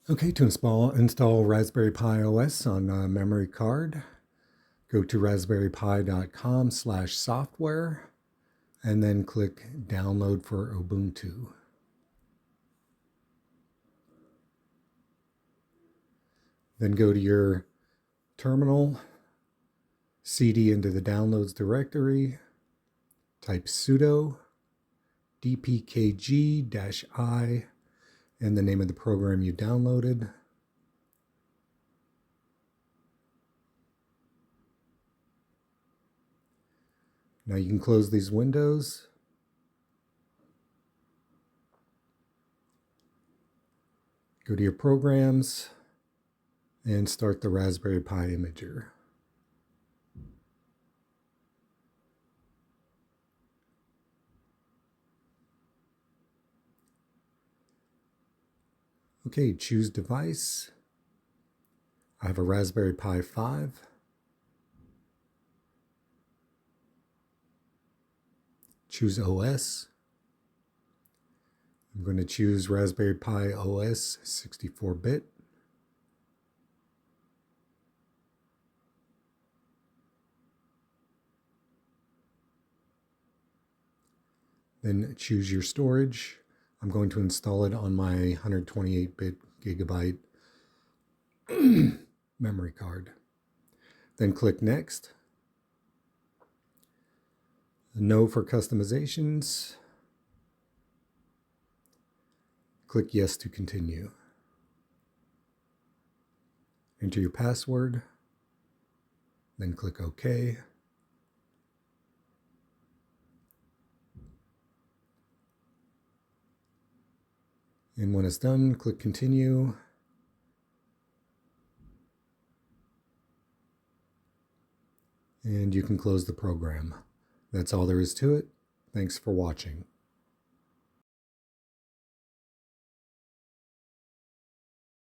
Okay, to install Raspberry Pi OS on a memory card, go to raspberrypi.com/software and then click Download for Ubuntu. Then go to your terminal, cd into the downloads directory, type sudo dpkg-i and the name of the program you downloaded. Now you can close these windows. Go to your programs and start the Raspberry Pi imager. Okay, choose device. I have a Raspberry Pi 5. Choose OS. I'm going to choose Raspberry Pi OS 64-bit. Then choose your storage. I'm going to install it on my 128-bit gigabyte memory card. Then click Next. No for customizations. Click Yes to continue. Enter your password. Then click OK. And when it's done, click Continue. And you can close the program. That's all there is to it. Thanks for watching.